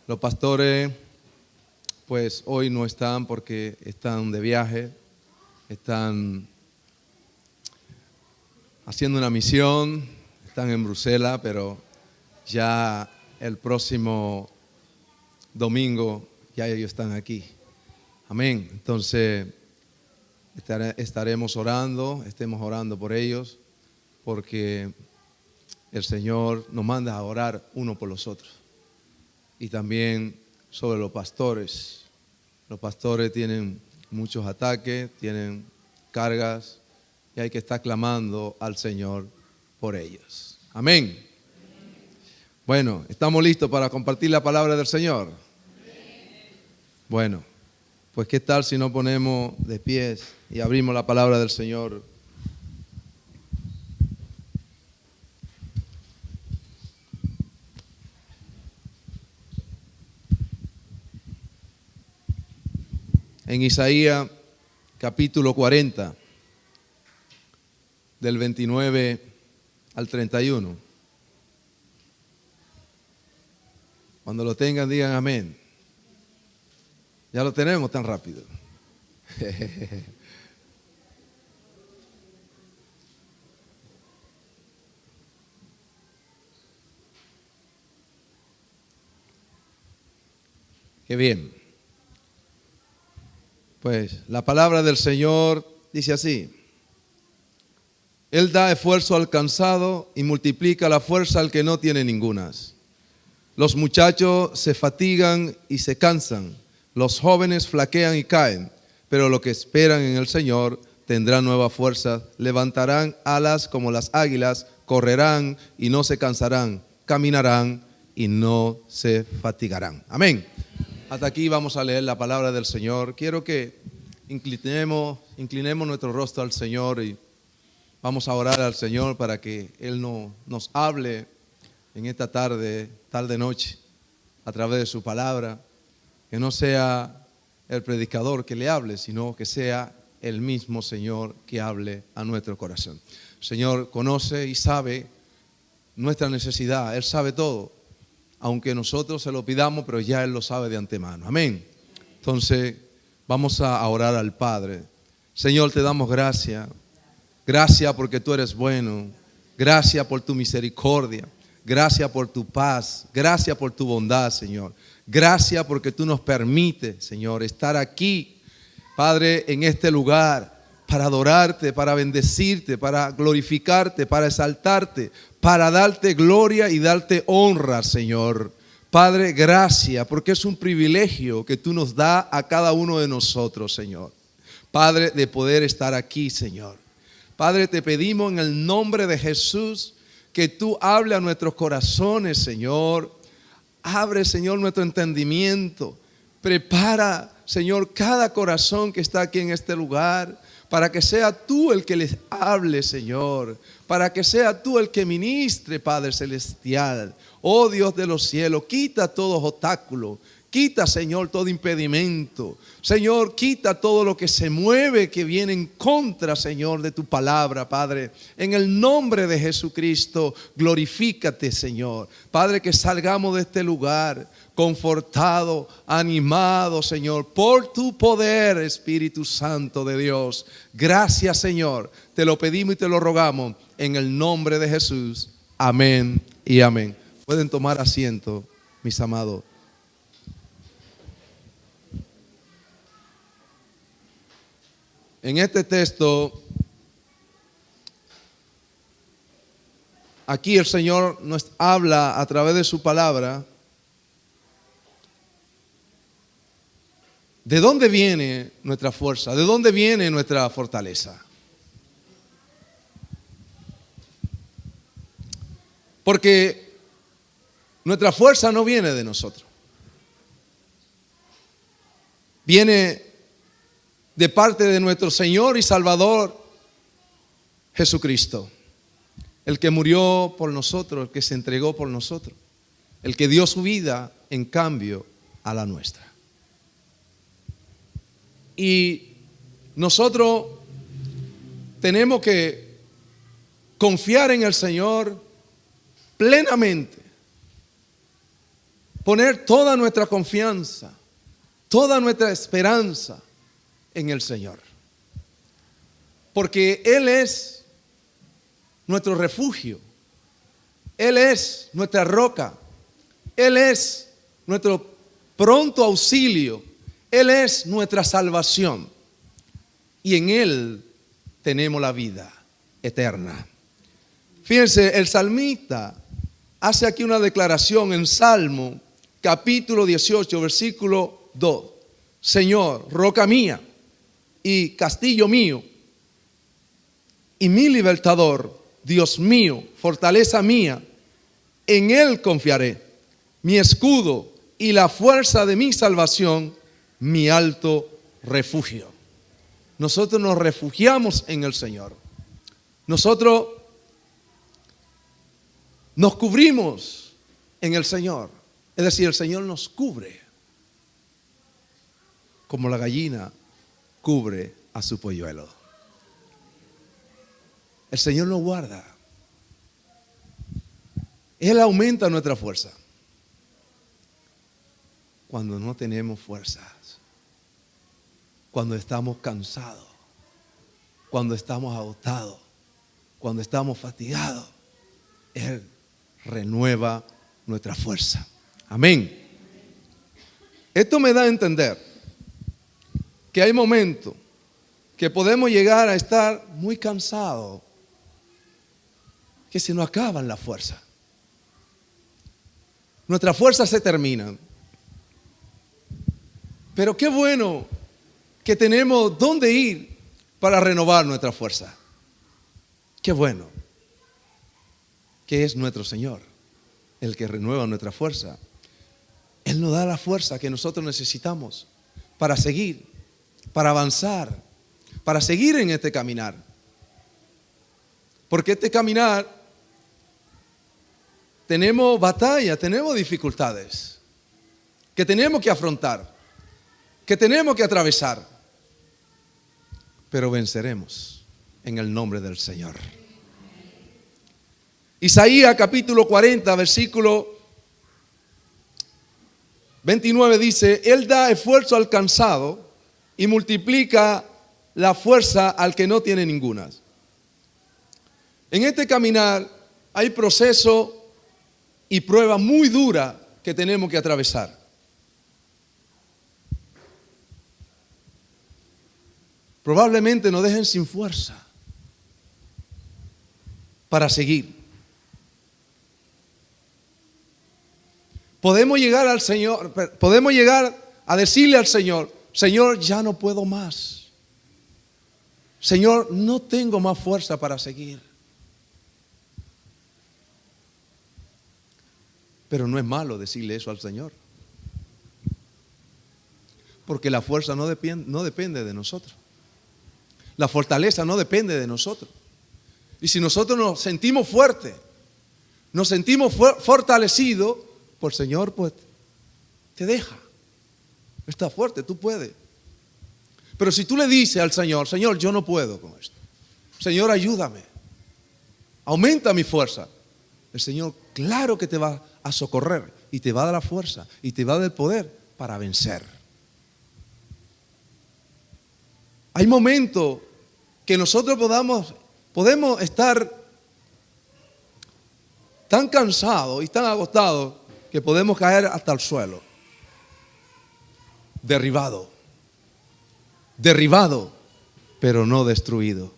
Los pastores, pues hoy no están porque están de viaje, están haciendo una misión, están en Bruselas, pero ya el próximo domingo ya ellos están aquí. Amén. Entonces estemos orando por ellos, porque el Señor nos manda a orar uno por los otros. Y también sobre los pastores. Los pastores tienen muchos ataques, tienen cargas, y hay que estar clamando al Señor por ellos. Amén. Bueno, ¿estamos listos para compartir la palabra del Señor? Bueno, pues ¿qué tal si nos ponemos de pies y abrimos la palabra del Señor? En Isaías capítulo 40, del 29 al 31. Cuando lo tengan, digan amén. Ya lo tenemos tan rápido. Qué bien. Pues la palabra del Señor dice así: Él da esfuerzo al cansado y multiplica la fuerza al que no tiene ningunas. Los muchachos se fatigan y se cansan, los jóvenes flaquean y caen, pero los que esperan en el Señor tendrán nueva fuerza, levantarán alas como las águilas, correrán y no se cansarán, caminarán y no se fatigarán. Amén. Hasta aquí vamos a leer la palabra del Señor. Quiero que inclinemos nuestro rostro al Señor y vamos a orar al Señor para que Él nos hable en esta tarde noche, a través de su palabra. Que no sea el predicador que le hable, sino que sea el mismo Señor que hable a nuestro corazón. El Señor conoce y sabe nuestra necesidad, Él sabe todo, aunque nosotros se lo pidamos, pero ya Él lo sabe de antemano. Amén. Entonces vamos a orar al Padre. Señor, te damos gracias. Gracias porque tú eres bueno. Gracias por tu misericordia. Gracias por tu paz. Gracias por tu bondad, Señor. Gracias porque tú nos permites, Señor, estar aquí, Padre, en este lugar, para adorarte, para bendecirte, para glorificarte, para exaltarte, para darte gloria y darte honra, Señor. Padre, gracias, porque es un privilegio que tú nos das a cada uno de nosotros, Señor. Padre, de poder estar aquí, Señor. Padre, te pedimos en el nombre de Jesús que tú hables a nuestros corazones, Señor. Abre, Señor, nuestro entendimiento. Prepara, Señor, cada corazón que está aquí en este lugar, para que sea tú el que les hable, Señor. Para que sea tú el que ministre, Padre Celestial. Oh Dios de los cielos, quita todo obstáculo. Quita, Señor, todo impedimento. Señor, quita todo lo que se mueve, que viene en contra, Señor, de tu palabra, Padre. En el nombre de Jesucristo, glorifícate, Señor. Padre, que salgamos de este lugar confortado, animado, Señor, por tu poder, Espíritu Santo de Dios. Gracias, Señor. Te lo pedimos y te lo rogamos en el nombre de Jesús. Amén y amén. Pueden tomar asiento, mis amados. En este texto, aquí el Señor nos habla a través de su palabra. ¿De dónde viene nuestra fuerza? ¿De dónde viene nuestra fortaleza? Porque nuestra fuerza no viene de nosotros. Viene de parte de nuestro Señor y Salvador Jesucristo, el que murió por nosotros, el que se entregó por nosotros, el que dio su vida en cambio a la nuestra. Y nosotros tenemos que confiar en el Señor plenamente poner toda nuestra confianza, toda nuestra esperanza en el Señor. Porque Él es nuestro refugio, Él es nuestra roca, Él es nuestro pronto auxilio, Él es nuestra salvación y en Él tenemos la vida eterna. Fíjense, el salmista hace aquí una declaración en Salmo capítulo 18, versículo 2. Señor, roca mía y castillo mío y mi libertador, Dios mío, fortaleza mía, en Él confiaré, mi escudo y la fuerza de mi salvación, mi alto refugio. Nosotros nos refugiamos en el Señor. Nosotros nos cubrimos en el Señor. Es decir, el Señor nos cubre como la gallina cubre a su polluelo. El Señor nos guarda. Él aumenta nuestra fuerza cuando no tenemos fuerzas, cuando estamos cansados, cuando estamos agotados, cuando estamos fatigados. Él renueva nuestra fuerza. Amén. Esto me da a entender que hay momentos que podemos llegar a estar muy cansados, que se nos acaban las fuerzas. Nuestras fuerzas se terminan. Pero qué bueno que tenemos dónde ir para renovar nuestra fuerza. Qué bueno que es nuestro Señor el que renueva nuestra fuerza. Él nos da la fuerza que nosotros necesitamos para seguir, para avanzar, para seguir en este caminar. Porque este caminar tenemos batallas, tenemos dificultades que tenemos que afrontar, que tenemos que atravesar, pero venceremos en el nombre del Señor. Isaías capítulo 40, versículo 29 dice: Él da esfuerzo al cansado y multiplica la fuerza al que no tiene ninguna. En este caminar hay proceso y prueba muy dura que tenemos que atravesar. Probablemente nos dejen sin fuerza para seguir. Podemos llegar al Señor, podemos llegar a decirle al Señor: Señor, ya no puedo más. Señor, no tengo más fuerza para seguir. Pero no es malo decirle eso al Señor, porque la fuerza no depende de nosotros. La fortaleza no depende de nosotros. Y si nosotros nos sentimos fuertes, nos sentimos fortalecidos, por el Señor pues te deja. Está fuerte, tú puedes. Pero si tú le dices al Señor: Señor, yo no puedo con esto. Señor, ayúdame. Aumenta mi fuerza. El Señor, claro que te va a socorrer y te va a dar la fuerza y te va a dar el poder para vencer. Hay momentos que nosotros podemos estar tan cansados y tan agotados que podemos caer hasta el suelo. Derribado, pero no destruido.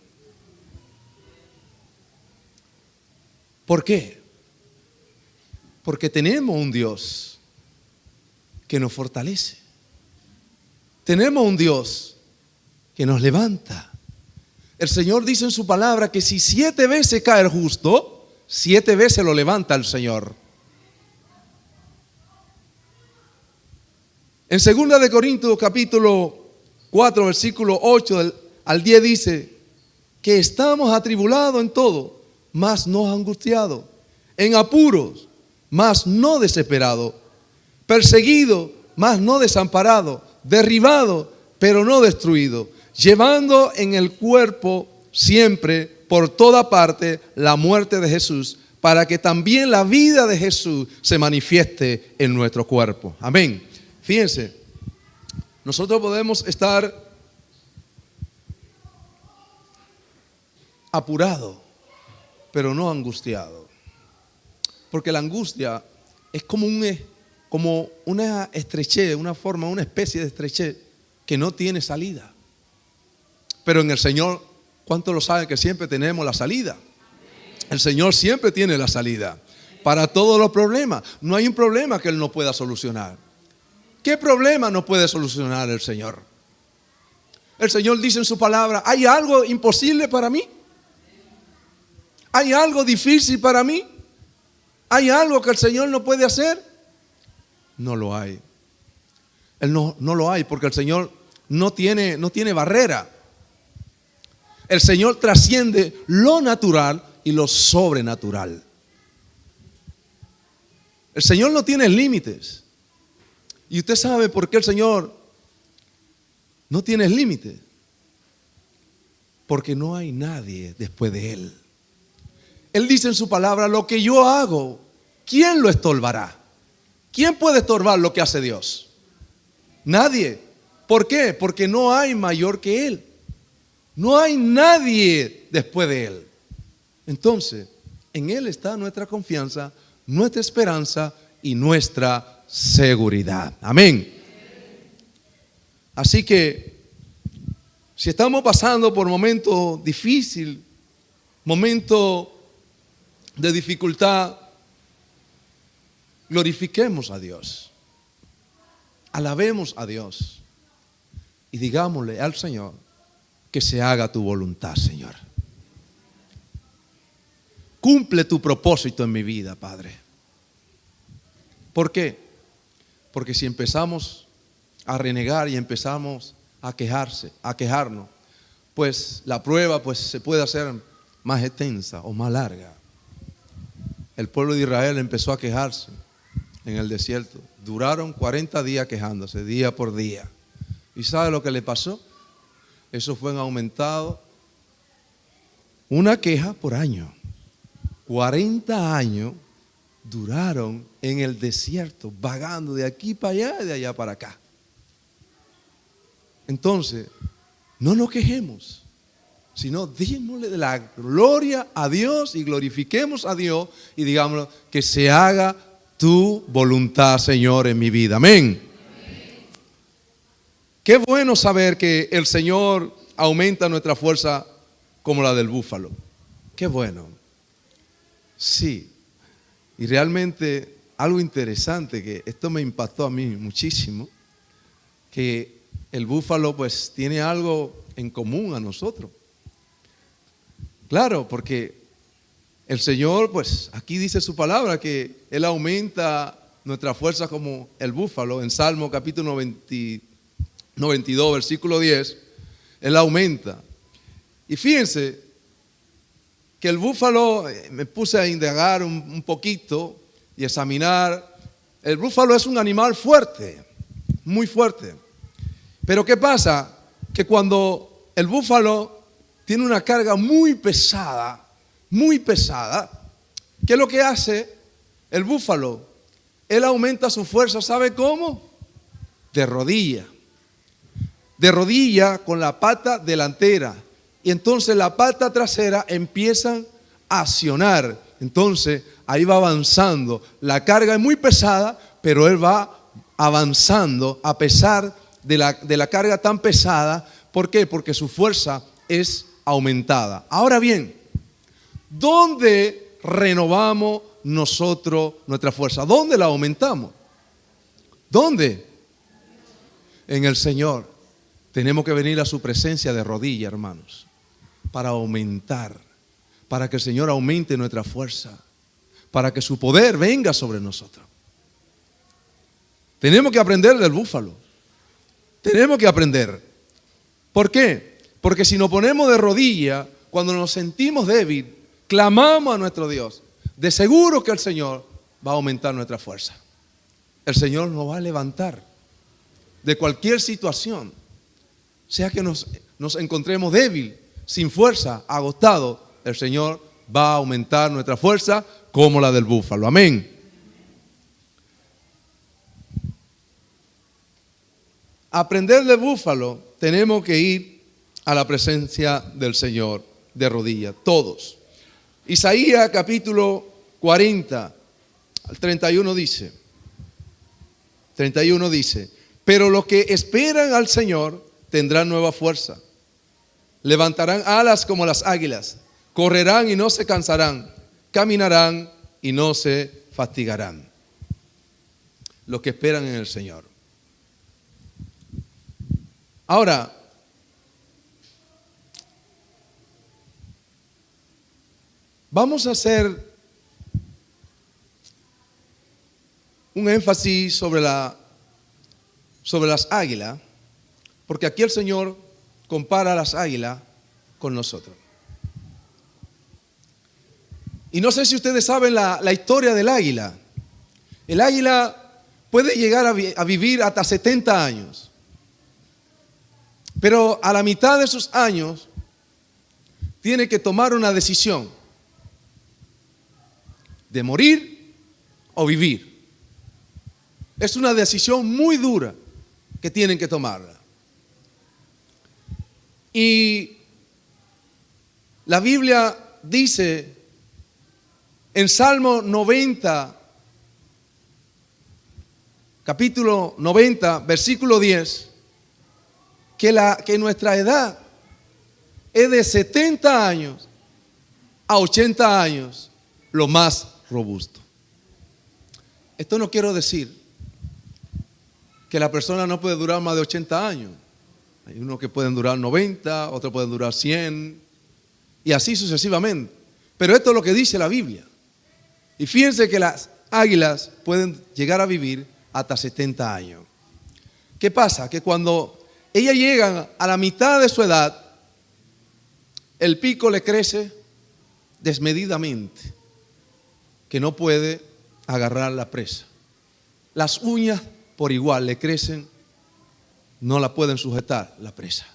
¿Por qué? Porque tenemos un Dios que nos fortalece. Tenemos un Dios que nos levanta. El Señor dice en su palabra que si 7 veces cae el justo, 7 veces lo levanta el Señor. En 2 de Corintios capítulo 4, versículo 8 al 10 dice que estamos atribulados en todo, mas no angustiados, en apuros, mas no desesperados, perseguidos, mas no desamparados, derribados, pero no destruidos, llevando en el cuerpo siempre por toda parte la muerte de Jesús, para que también la vida de Jesús se manifieste en nuestro cuerpo. Amén. Fíjense, nosotros podemos estar apurados, pero no angustiados. Porque la angustia es como una estrechez, una especie de estrechez que no tiene salida. Pero en el Señor, ¿cuántos lo saben que siempre tenemos la salida? El Señor siempre tiene la salida para todos los problemas. No hay un problema que Él no pueda solucionar. ¿Qué problema no puede solucionar el Señor? El Señor dice en su palabra: ¿hay algo imposible para mí? ¿Hay algo difícil para mí? ¿Hay algo que el Señor no puede hacer? No lo hay. Él no lo hay, porque el Señor no tiene barrera. El Señor trasciende lo natural y lo sobrenatural. El Señor no tiene límites. Y usted sabe por qué el Señor no tiene límites. Porque no hay nadie después de Él. Él dice en su palabra: lo que yo hago, ¿quién lo estorbará? ¿Quién puede estorbar lo que hace Dios? Nadie. ¿Por qué? Porque no hay mayor que Él. No hay nadie después de Él. Entonces, en Él está nuestra confianza, nuestra esperanza y nuestra seguridad. Amén. Así que, si estamos pasando por momentos difíciles, momentos de dificultad, glorifiquemos a Dios, alabemos a Dios y digámosle al Señor: que se haga tu voluntad, Señor. Cumple tu propósito en mi vida, Padre. ¿Por qué? Porque si empezamos a renegar y empezamos a quejarnos, pues la prueba se puede hacer más extensa o más larga. El pueblo de Israel empezó a quejarse en el desierto. Duraron 40 días quejándose, día por día. ¿Y sabe lo que le pasó? Eso fue aumentado una queja por año. 40 años duraron en el desierto, vagando de aquí para allá y de allá para acá. Entonces, no nos quejemos, sino démosle la gloria a Dios y glorifiquemos a Dios y digámoslo: que se haga tu voluntad, Señor, en mi vida. Amén. Qué bueno saber que el Señor aumenta nuestra fuerza como la del búfalo. Qué bueno. Sí. Y realmente algo interesante, que esto me impactó a mí muchísimo, que el búfalo pues tiene algo en común a nosotros. Claro, porque el Señor pues aquí dice su palabra que Él aumenta nuestra fuerza como el búfalo. En Salmo capítulo 92, versículo 10, Él aumenta. Y fíjense que el búfalo, me puse a indagar un poquito y examinar. El búfalo es un animal fuerte, muy fuerte. Pero ¿qué pasa? Que cuando el búfalo tiene una carga muy pesada, ¿qué es lo que hace el búfalo? Él aumenta su fuerza, ¿sabe cómo? De rodilla con la pata delantera, y entonces la pata trasera empieza a accionar. Entonces ahí va avanzando. La carga es muy pesada, pero él va avanzando a pesar de la carga tan pesada. ¿Por qué? Porque su fuerza es aumentada. Ahora bien, ¿dónde renovamos nosotros nuestra fuerza? ¿Dónde la aumentamos? ¿Dónde? En el Señor. Tenemos que venir a su presencia de rodillas, hermanos, para aumentar, para que el Señor aumente nuestra fuerza, para que su poder venga sobre nosotros. Tenemos que aprender del búfalo. Tenemos que aprender. ¿Por qué? Porque si nos ponemos de rodillas, cuando nos sentimos débiles, clamamos a nuestro Dios, de seguro que el Señor va a aumentar nuestra fuerza. El Señor nos va a levantar de cualquier situación. Sea que nos encontremos débil, sin fuerza, agotado, el Señor va a aumentar nuestra fuerza como la del búfalo. Amén. Aprender del búfalo, tenemos que ir a la presencia del Señor de rodillas, todos. Isaías capítulo 40, al 31 dice, pero los que esperan al Señor tendrán nueva fuerza, levantarán alas como las águilas, correrán y no se cansarán, caminarán y no se fatigarán. Los que esperan en el Señor. Ahora, vamos a hacer un énfasis sobre las águilas, porque aquí el Señor compara a las águilas con nosotros. Y no sé si ustedes saben la historia del águila. El águila puede llegar a vivir hasta 70 años. Pero a la mitad de sus años tiene que tomar una decisión de morir o vivir. Es una decisión muy dura que tienen que tomarla. Y la Biblia dice en Salmo 90, capítulo 90, versículo 10, que nuestra edad es de 70 años a 80 años, lo más robusto. Esto no quiero decir que la persona no puede durar más de 80 años. Hay unos que pueden durar 90, otros pueden durar 100 y así sucesivamente. Pero esto es lo que dice la Biblia. Y fíjense que las águilas pueden llegar a vivir hasta 70 años. ¿Qué pasa? Que cuando ellas llegan a la mitad de su edad, el pico le crece desmedidamente, que no puede agarrar la presa. Las uñas por igual le crecen, no la pueden sujetar la presa.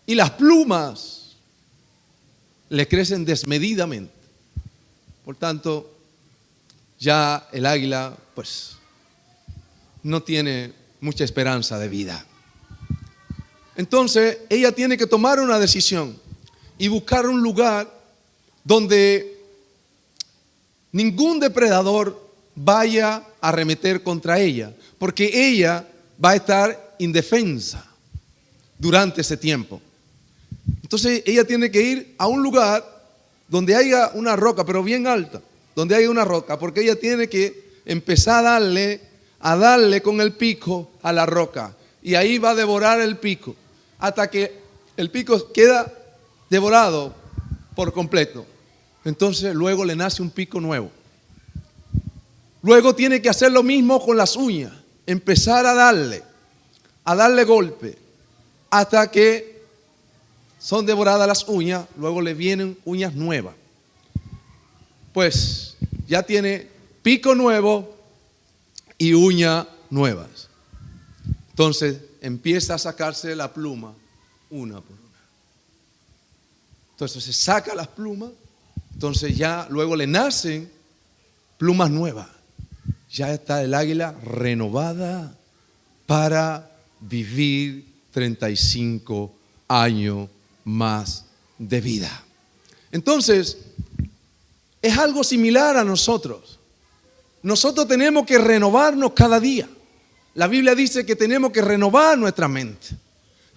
Y las plumas le crecen desmedidamente. Por tanto, ya el águila pues no tiene mucha esperanza de vida. Entonces ella tiene que tomar una decisión y buscar un lugar donde ningún depredador vaya a arremeter contra ella, porque ella va a estar indefensa durante ese tiempo. Entonces ella tiene que ir a un lugar donde haya una roca, pero bien alta, donde haya una roca, porque ella tiene que empezar a darle con el pico a la roca, y ahí va a devorar el pico hasta que el pico queda devorado por completo. Entonces luego le nace un pico nuevo. Luego tiene que hacer lo mismo con las uñas, empezar a darle golpe hasta que son devoradas las uñas. Luego le vienen uñas nuevas. Pues ya tiene pico nuevo y uñas nuevas. Entonces empieza a sacarse la pluma una por una. Entonces se saca las plumas. Entonces ya luego le nacen plumas nuevas. Ya está el águila renovada para vivir 35 años más de vida. Entonces, es algo similar a nosotros. Nosotros tenemos que renovarnos cada día. La Biblia dice que tenemos que renovar nuestra mente.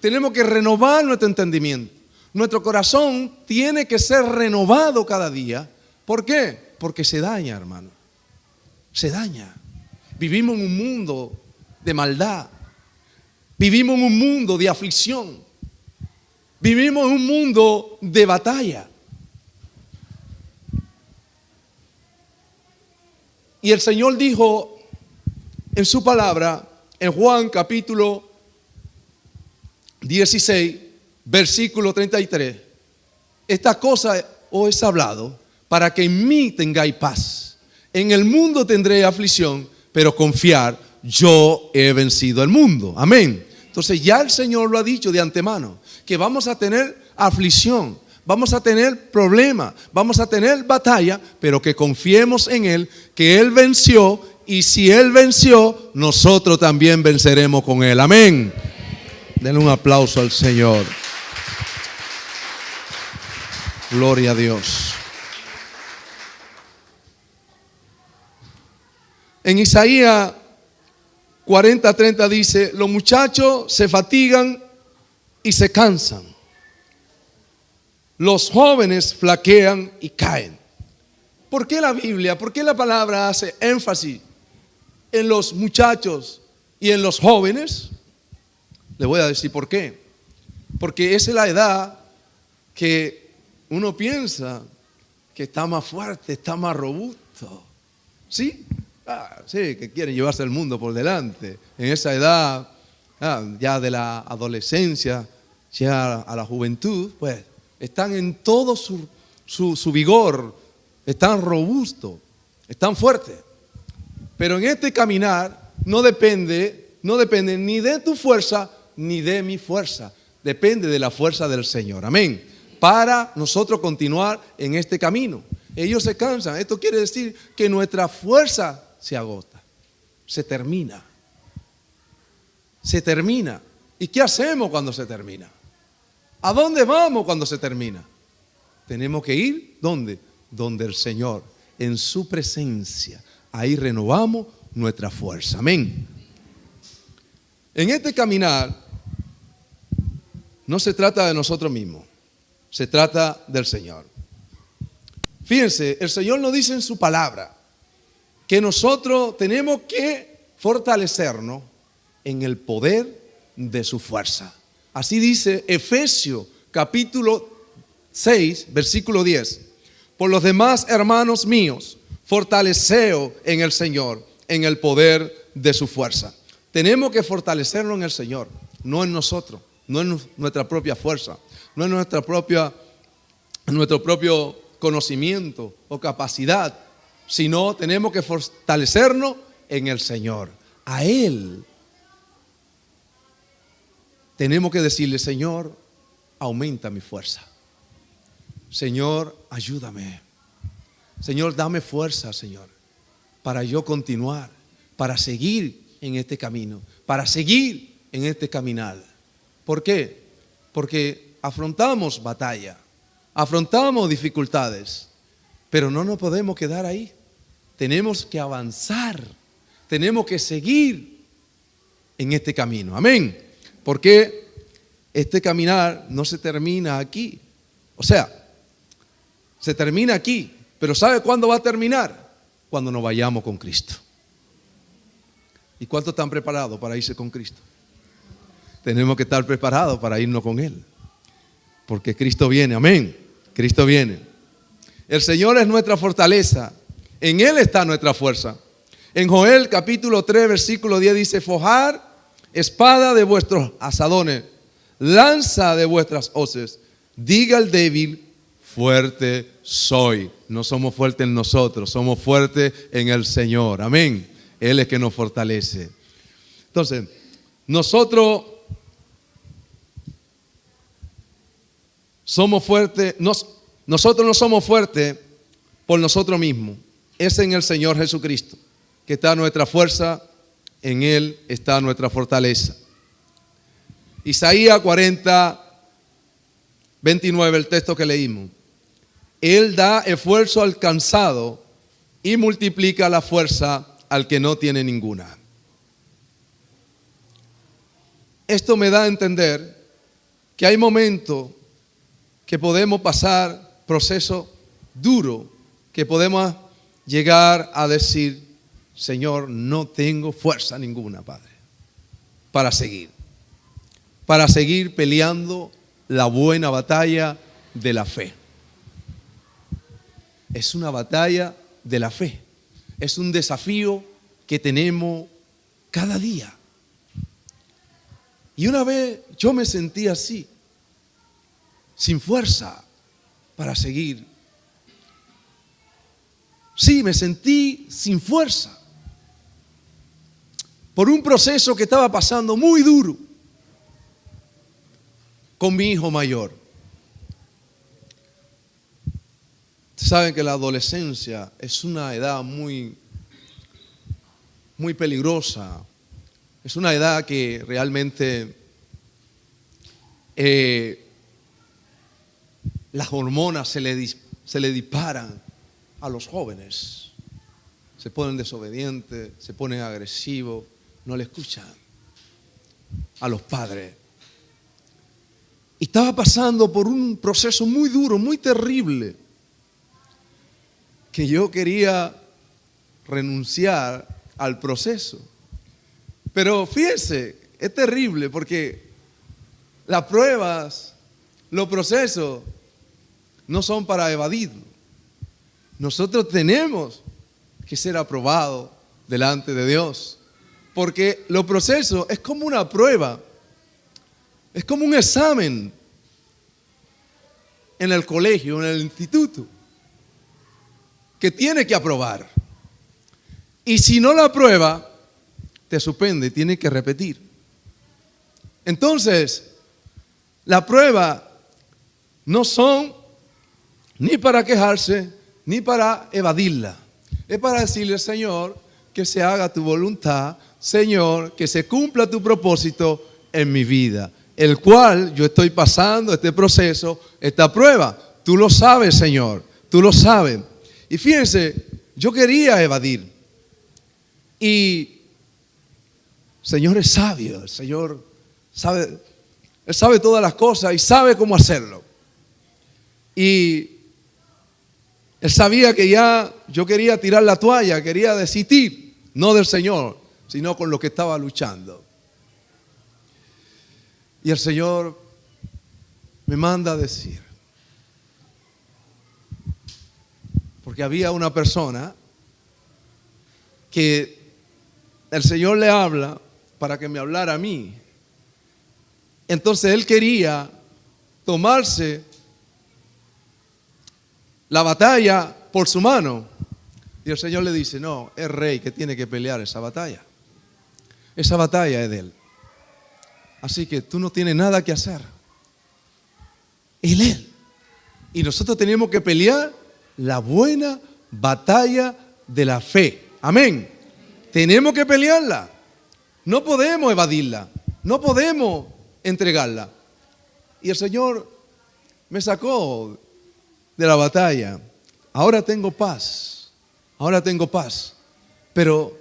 Tenemos que renovar nuestro entendimiento. Nuestro corazón tiene que ser renovado cada día. ¿Por qué? Porque se daña, hermano. Se daña. Vivimos en un mundo de maldad. Vivimos en un mundo de aflicción. Vivimos en un mundo de batalla. Y el Señor dijo en su palabra, en Juan capítulo 16, versículo 33, esta cosa os he hablado para que en mí tengáis paz. En el mundo tendréis aflicción, pero confiar, yo he vencido el mundo. Amén. Entonces ya el Señor lo ha dicho de antemano, que vamos a tener aflicción, Vamos a tener problemas, vamos a tener batalla, pero que confiemos en Él, que Él venció, y si Él venció, nosotros también venceremos con Él. Amén. Denle un aplauso al Señor. Gloria a Dios. En Isaías 40:30 dice: los muchachos se fatigan y se cansan. Los jóvenes flaquean y caen. ¿Por qué la Biblia, por qué la palabra hace énfasis en los muchachos y en los jóvenes? Le voy a decir por qué. Porque esa es la edad que uno piensa que está más fuerte, está más robusto. ¿Sí? Sí, que quieren llevarse el mundo por delante. En esa edad, ya de la adolescencia, ya a la juventud, pues están en todo su vigor, están robustos, están fuertes. Pero en este caminar no depende ni de tu fuerza ni de mi fuerza, depende de la fuerza del Señor. Amén. Para nosotros continuar en este camino. Ellos se cansan. Esto quiere decir que nuestra fuerza se agota, se termina. Se termina. ¿Y qué hacemos cuando se termina? ¿A dónde vamos cuando se termina? Tenemos que ir, ¿dónde? Donde el Señor, en su presencia. Ahí renovamos nuestra fuerza. Amén. En este caminar no se trata de nosotros mismos, se trata del Señor. Fíjense, el Señor nos dice en su palabra que nosotros tenemos que fortalecernos en el poder de su fuerza. Así dice Efesios capítulo 6, versículo 10. Por los demás, hermanos míos, fortaleceos en el Señor, en el poder de su fuerza. Tenemos que fortalecernos en el Señor, no en nosotros, no en nuestra propia fuerza, no en nuestro propio conocimiento o capacidad, sino tenemos que fortalecernos en el Señor. A Él tenemos que decirle: Señor, aumenta mi fuerza. Señor, ayúdame. Señor, dame fuerza, Señor, para yo continuar, para seguir en este camino, para seguir en este caminar. ¿Por qué? Porque afrontamos batalla, afrontamos dificultades, pero no nos podemos quedar ahí. Tenemos que avanzar, tenemos que seguir en este camino. Amén. Porque este caminar no se termina aquí. O sea, se termina aquí, pero ¿sabe cuándo va a terminar? Cuando nos vayamos con Cristo. ¿Y cuántos están preparados para irse con Cristo? Tenemos que estar preparados para irnos con Él. Porque Cristo viene, amén. Cristo viene. El Señor es nuestra fortaleza. En Él está nuestra fuerza. En Joel capítulo 3, versículo 10 dice: forjar espada de vuestros asadones, lanza de vuestras hoces. Diga el débil: fuerte soy. No somos fuertes en nosotros, somos fuertes en el Señor. Amén. Él es que nos fortalece. Entonces, nosotros somos fuertes. Nosotros no somos fuertes por nosotros mismos. Es en el Señor Jesucristo que está nuestra fuerza. En Él está nuestra fortaleza. Isaías 40:29, el texto que leímos. Él da esfuerzo al cansado y multiplica la fuerza al que no tiene ninguna. Esto me da a entender que hay momentos que podemos pasar procesos duros, que podemos llegar a decir: Señor, no tengo fuerza ninguna, Padre, para seguir peleando la buena batalla de la fe. Es una batalla de la fe. Es un desafío que tenemos cada día. Y una vez yo me sentí así, sin fuerza para seguir. Sí, me sentí sin fuerza por un proceso que estaba pasando muy duro con mi hijo mayor. Ustedes saben que la adolescencia es una edad muy peligrosa. Es una edad que realmente las hormonas se le disparan a los jóvenes. Se ponen desobedientes, se ponen agresivos, no le escuchan a los padres. Y estaba pasando por un proceso muy duro, muy terrible, que yo quería renunciar al proceso. Pero fíjense, es terrible porque las pruebas, los procesos no son para evadirlo. Nosotros tenemos que ser aprobados delante de Dios, porque los procesos es como una prueba, es como un examen en el colegio, en el instituto, que tiene que aprobar. Y si no la aprueba, te suspende y tiene que repetir. Entonces, la prueba no son ni para quejarse, ni para evadirla. Es para decirle, Señor, que se haga tu voluntad, Señor, que se cumpla tu propósito en mi vida, el cual yo estoy pasando este proceso, esta prueba. Tú lo sabes, Señor, tú lo sabes. Y fíjense, yo quería evadir. Y el Señor es sabio, el Señor sabe, Él sabe todas las cosas y sabe cómo hacerlo. Y Él sabía que ya yo quería tirar la toalla, quería desistir, no del Señor, sino con lo que estaba luchando. Y el Señor me manda a decir, porque había una persona que el Señor le habla para que me hablara a mí. Entonces Él quería tomarse la batalla por su mano. Y el Señor le dice, no, es rey que tiene que pelear esa batalla. Esa batalla es de Él. Así que tú no tienes nada que hacer. Él. Y nosotros tenemos que pelear la buena batalla de la fe. Amén. Tenemos que pelearla. No podemos evadirla. No podemos entregarla. Y el Señor me sacó de la batalla. Ahora tengo paz. Ahora tengo paz. Pero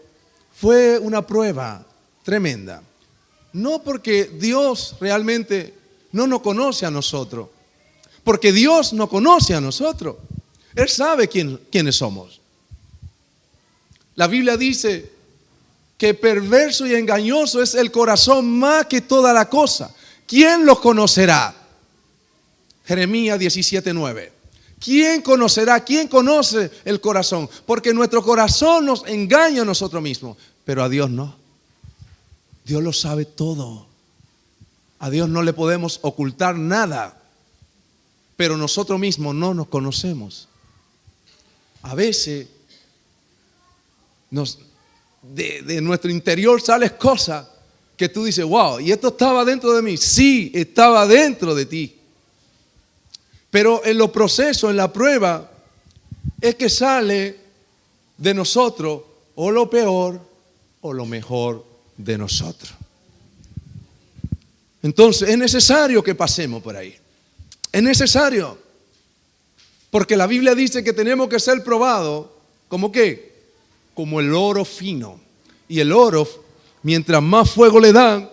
fue una prueba tremenda. No porque Dios realmente no nos conoce a nosotros. Porque Dios nos conoce a nosotros. Él sabe quiénes somos. La Biblia dice que perverso y engañoso es el corazón más que toda la cosa. ¿Quién los conocerá? Jeremías 17:9. ¿Quién conocerá? ¿Quién conoce el corazón? Porque nuestro corazón nos engaña a nosotros mismos, pero a Dios no. Dios lo sabe todo. A Dios no le podemos ocultar nada, pero nosotros mismos no nos conocemos. A veces de nuestro interior salen cosas que tú dices, wow, ¿y esto estaba dentro de mí? Sí, estaba dentro de ti. Pero en los procesos, en la prueba, es que sale de nosotros o lo peor o lo mejor de nosotros. Entonces es necesario que pasemos por ahí. Es necesario. Porque la Biblia dice que tenemos que ser probados, ¿como qué? Como el oro fino. Y el oro, mientras más fuego le dan,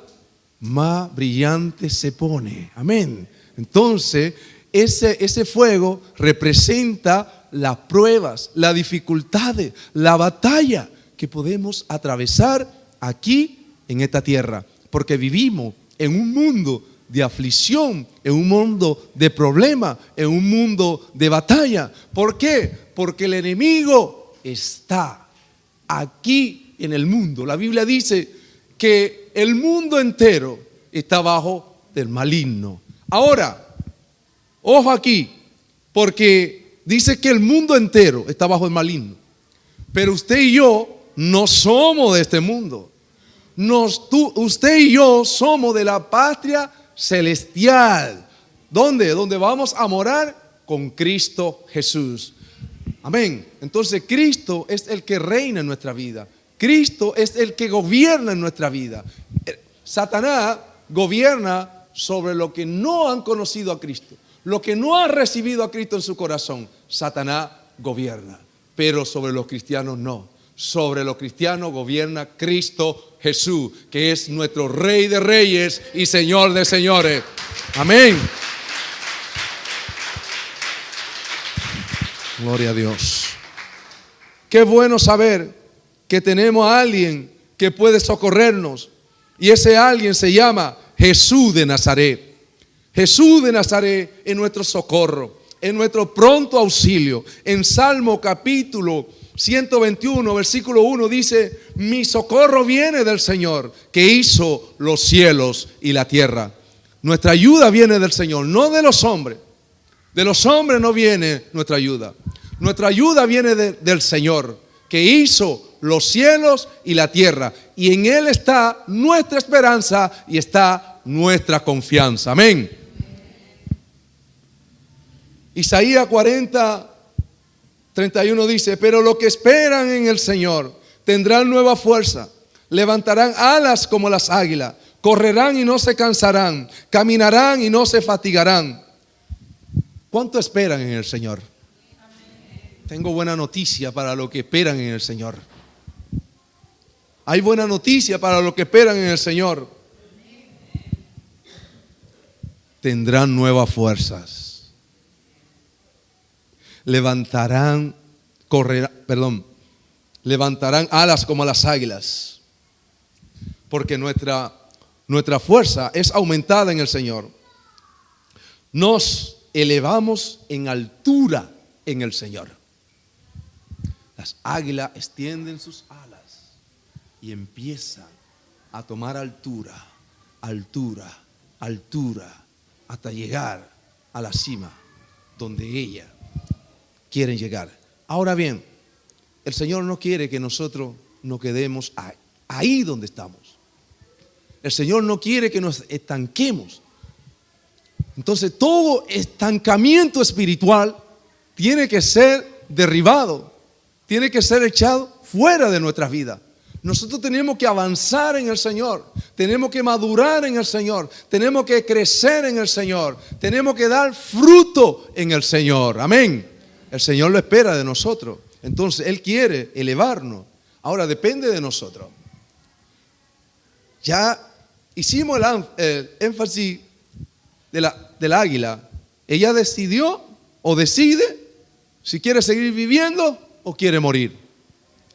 más brillante se pone. Amén. Entonces, ese fuego representa las pruebas, las dificultades, la batalla que podemos atravesar aquí en esta tierra. Porque vivimos en un mundo de aflicción, en un mundo de problemas, en un mundo de batalla. ¿Por qué? Porque el enemigo está aquí en el mundo. La Biblia dice que el mundo entero está bajo del maligno. Ahora, ojo aquí, porque dice que el mundo entero está bajo el maligno. Pero usted y yo no somos de este mundo. Usted y yo somos de la patria celestial. ¿Dónde? Donde vamos a morar con Cristo Jesús. Amén. Entonces Cristo es el que reina en nuestra vida. Cristo es el que gobierna en nuestra vida. Satanás gobierna sobre lo que no han conocido a Cristo, lo que no han recibido a Cristo en su corazón. Satanás gobierna, pero sobre los cristianos no. Sobre los cristianos gobierna Cristo Jesús, que es nuestro Rey de Reyes y Señor de Señores. Amén. Gloria a Dios. Qué bueno saber que tenemos a alguien que puede socorrernos. Y ese alguien se llama Jesús de Nazaret. Jesús de Nazaret es nuestro socorro, es nuestro pronto auxilio. En Salmo capítulo 121, versículo 1 dice: mi socorro viene del Señor, que hizo los cielos y la tierra. Nuestra ayuda viene del Señor, no de los hombres. De los hombres no viene nuestra ayuda. Nuestra ayuda viene del Señor, que hizo los cielos y la tierra. Y en Él está nuestra esperanza y está nuestra confianza. Amén. Isaías 40:31 dice: pero los que esperan en el Señor tendrán nueva fuerza, levantarán alas como las águilas, correrán y no se cansarán, caminarán y no se fatigarán. ¿Cuánto esperan en el Señor? Tengo buena noticia para los que esperan en el Señor. Hay buena noticia para los que esperan en el Señor. Tendrán nuevas fuerzas. Levantarán alas como las águilas. Porque nuestra fuerza es aumentada en el Señor. Nos elevamos en altura en el Señor. Las águilas extienden sus alas y empiezan a tomar altura, altura, altura, hasta llegar a la cima donde ellas quieren llegar. Ahora bien, el Señor no quiere que nosotros nos quedemos ahí donde estamos. El Señor no quiere que nos estanquemos. Entonces todo estancamiento espiritual tiene que ser derribado, tiene que ser echado fuera de nuestras vidas. Nosotros tenemos que avanzar en el Señor, tenemos que madurar en el Señor, tenemos que crecer en el Señor, tenemos que dar fruto en el Señor. Amén. El Señor lo espera de nosotros. Entonces Él quiere elevarnos. Ahora depende de nosotros. Ya hicimos el énfasis del águila. Ella decidió o decide si quiere seguir viviendo o quiere morir.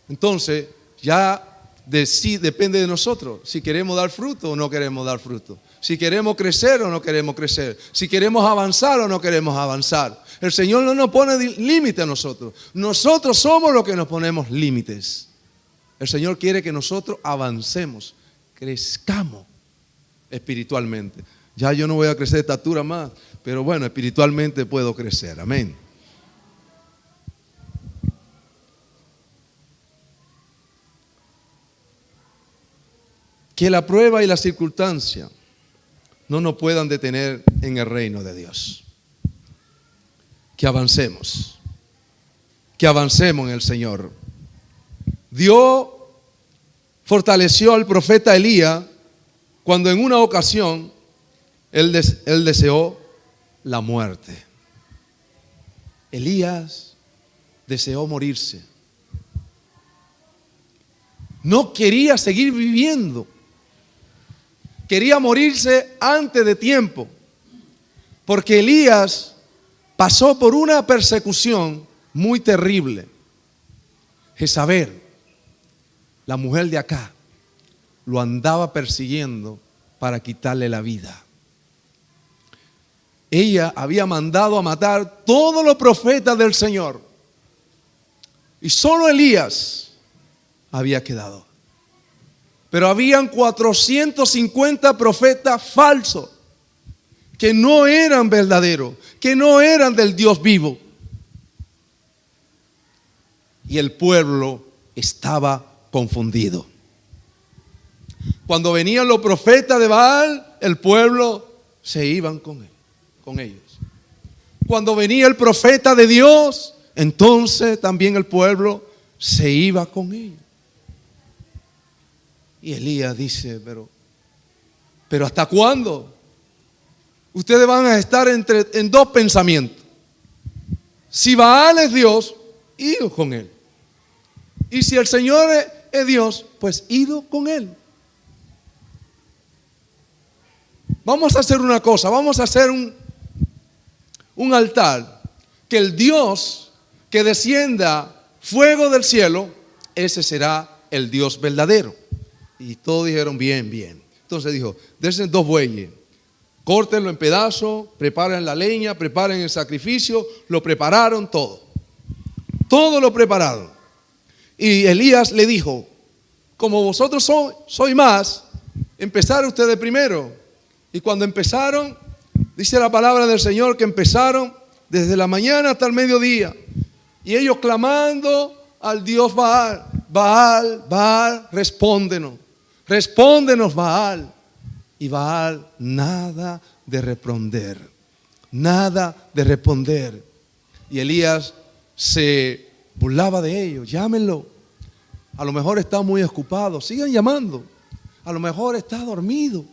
Entonces ya depende de nosotros si queremos dar fruto o no queremos dar fruto, si queremos crecer o no queremos crecer, si queremos avanzar o no queremos avanzar. El Señor no nos pone límite a nosotros. Nosotros somos los que nos ponemos límites. El Señor quiere que nosotros avancemos, crezcamos espiritualmente. Ya yo no voy a crecer de estatura más, pero bueno, espiritualmente puedo crecer. Amén. Que la prueba y la circunstancia no nos puedan detener en el reino de Dios. Que avancemos en el Señor. Dios fortaleció al profeta Elías cuando en una ocasión él deseó la muerte. Elías deseó morirse. No quería seguir viviendo. Quería morirse antes de tiempo. Porque Elías pasó por una persecución muy terrible. Jezabel, la mujer de acá, lo andaba persiguiendo para quitarle la vida. Ella había mandado a matar todos los profetas del Señor. Y solo Elías había quedado. Pero habían 450 profetas falsos que no eran verdaderos, que no eran del Dios vivo. Y el pueblo estaba confundido. Cuando venían los profetas de Baal, el pueblo se iban con ellos. Cuando venía el profeta de Dios, entonces también el pueblo se iba con ellos. Y Elías dice, pero ¿hasta cuándo? Ustedes van a estar en dos pensamientos. Si Baal es Dios, ido con él. Y si el Señor es Dios, pues ido con él. Vamos a hacer una cosa, vamos a hacer un altar, que el Dios que descienda fuego del cielo, ese será el Dios verdadero. Y todos dijeron, bien, bien. Entonces dijo, dense 2 bueyes, córtenlo en pedazos, preparen la leña, preparen el sacrificio. Lo prepararon todo. Todo lo prepararon. Y Elías le dijo, como vosotros sois más, empezar ustedes primero. Y cuando empezaron, dice la palabra del Señor que empezaron desde la mañana hasta el mediodía. Y ellos clamando al Dios Baal, Baal, Baal, respóndenos. Respóndenos, Baal. Y Baal, nada de responder. Nada de responder. Y Elías se burlaba de ellos. Llámenlo. A lo mejor está muy ocupado. Sigan llamando. A lo mejor está dormido.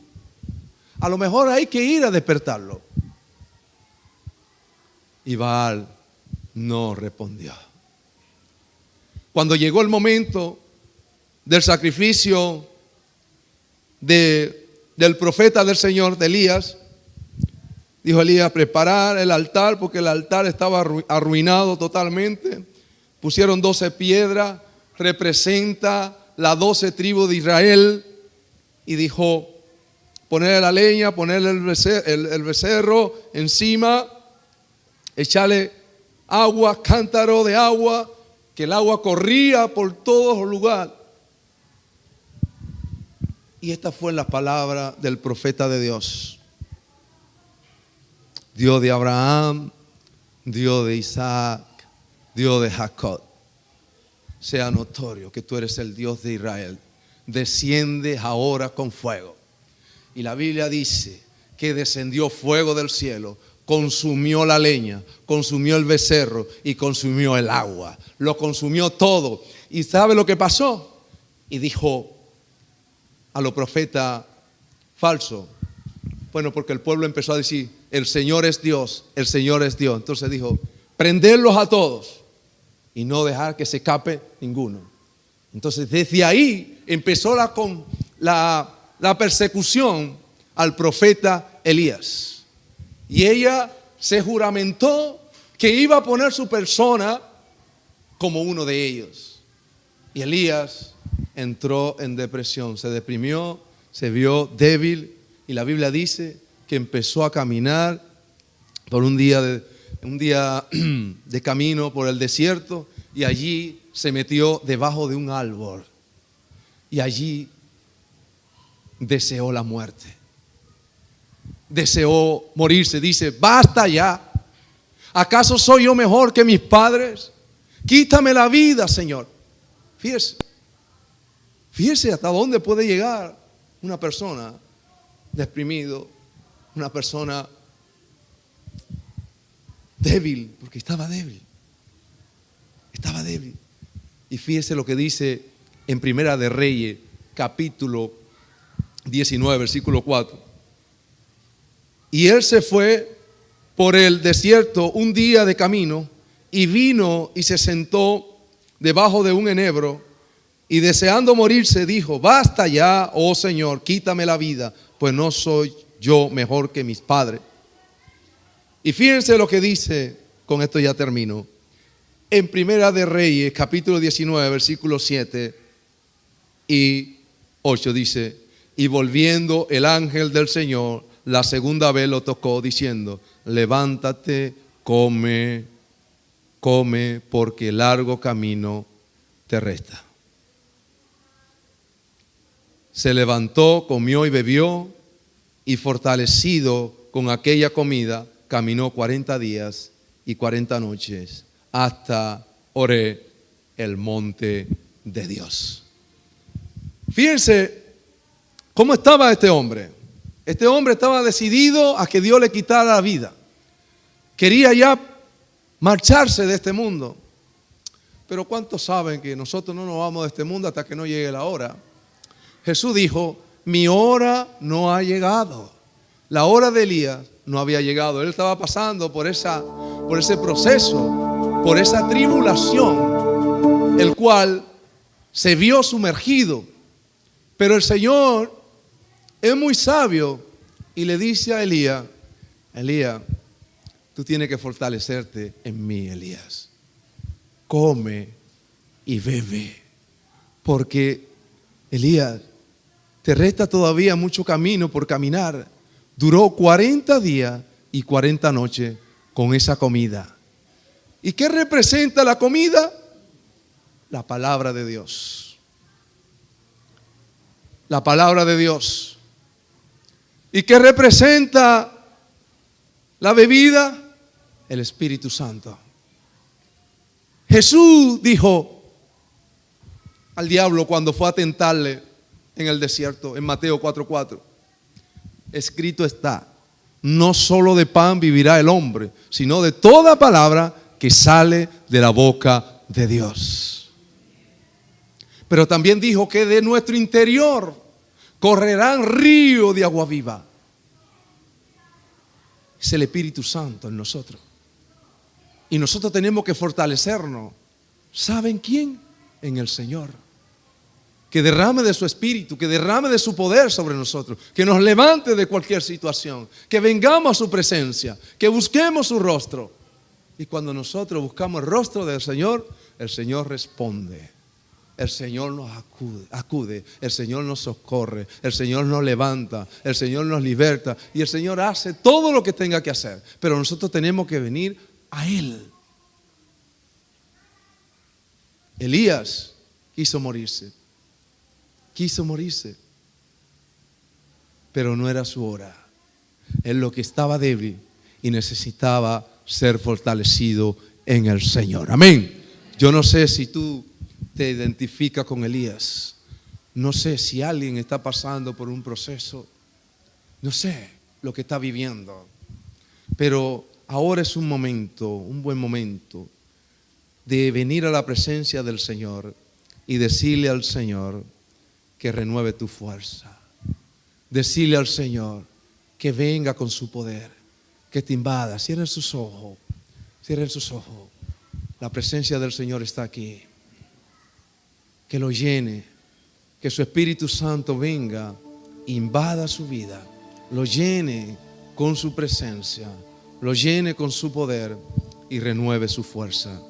A lo mejor hay que ir a despertarlo. Y Baal no respondió. Cuando llegó el momento del sacrificio del profeta del Señor, de Elías, dijo Elías, preparar el altar, porque el altar estaba arruinado totalmente. Pusieron 12 piedras, representa las 12 tribus de Israel. Y dijo, ponerle la leña, ponerle el becerro encima, echarle agua, cántaro de agua, que el agua corría por todos los lugares. Y esta fue la palabra del profeta de Dios. Dios de Abraham, Dios de Isaac, Dios de Jacob. Sea notorio que tú eres el Dios de Israel. Desciende ahora con fuego. Y la Biblia dice que descendió fuego del cielo, consumió la leña, consumió el becerro y consumió el agua. Lo consumió todo. ¿Y sabe lo que pasó? Y dijo a los profetas falsos. Bueno, porque el pueblo empezó a decir, el Señor es Dios, el Señor es Dios. Entonces dijo, prenderlos a todos y no dejar que se escape ninguno. Entonces desde ahí empezó la persecución al profeta Elías. Y ella se juramentó que iba a poner su persona como uno de ellos. Y Elías entró en depresión, se deprimió, se vio débil. Y la Biblia dice que empezó a caminar por un día de camino por el desierto. Y allí se metió debajo de un árbol. Y allí deseó la muerte. Deseó morirse. Dice, basta ya. ¿Acaso soy yo mejor que mis padres? Quítame la vida, Señor. Fíjese hasta dónde puede llegar una persona deprimido, una persona débil, porque estaba débil. Estaba débil. Y fíjese lo que dice en Primera de Reyes, capítulo 19, versículo 4. Y él se fue por el desierto un día de camino y vino y se sentó debajo de un enebro y deseando morirse dijo, basta ya, oh Señor, quítame la vida, pues no soy yo mejor que mis padres. Y fíjense lo que dice, con esto ya termino, en Primera de Reyes, capítulo 19, versículos 7 y 8 dice, y volviendo el ángel del Señor, la segunda vez lo tocó diciendo, levántate, come, porque largo camino te resta. Se levantó, comió y bebió, y fortalecido con aquella comida, caminó 40 días y 40 noches hasta Oré, el monte de Dios. Fíjense cómo estaba este hombre. Este hombre estaba decidido a que Dios le quitara la vida. Quería ya marcharse de este mundo. Pero ¿cuántos saben que nosotros no nos vamos de este mundo hasta que no llegue la hora? Jesús dijo, mi hora no ha llegado. La hora de Elías no había llegado. Él estaba pasando por ese proceso, por esa tribulación, el cual se vio sumergido. Pero el Señor es muy sabio y le dice a Elías, Elías, tú tienes que fortalecerte en mí, Elías. Come y bebe, porque Elías, te resta todavía mucho camino por caminar. Duró 40 días y 40 noches con esa comida. ¿Y qué representa la comida? La palabra de Dios. La palabra de Dios. ¿Y qué representa la bebida? El Espíritu Santo. Jesús dijo al diablo cuando fue a tentarle en el desierto, en Mateo 4:4, escrito está, no solo de pan vivirá el hombre, sino de toda palabra que sale de la boca de Dios. Pero también dijo que de nuestro interior correrán ríos de agua viva. Es el Espíritu Santo en nosotros. Y nosotros tenemos que fortalecernos. ¿Saben quién? En el Señor. Que derrame de su Espíritu, que derrame de su poder sobre nosotros, que nos levante de cualquier situación, que vengamos a su presencia, que busquemos su rostro. Y cuando nosotros buscamos el rostro del Señor, el Señor responde. El Señor nos acude, el Señor nos socorre, el Señor nos levanta, el Señor nos liberta y el Señor hace todo lo que tenga que hacer. Pero nosotros tenemos que venir a Él. Elías quiso morirse, pero no era su hora. Él lo que estaba débil y necesitaba ser fortalecido en el Señor. Amén. Yo no sé si tú te identificas con Elías. No sé si alguien está pasando por un proceso. No sé lo que está viviendo. Pero ahora es un buen momento de venir a la presencia del Señor y decirle al Señor que renueve tu fuerza. Decirle al Señor que venga con su poder, que te invada. Cierren sus ojos. Cierren sus ojos. La presencia del Señor está aquí. Que lo llene. Que su Espíritu Santo venga, invada su vida. Lo llene con su presencia. Lo llene con su poder y renueve su fuerza.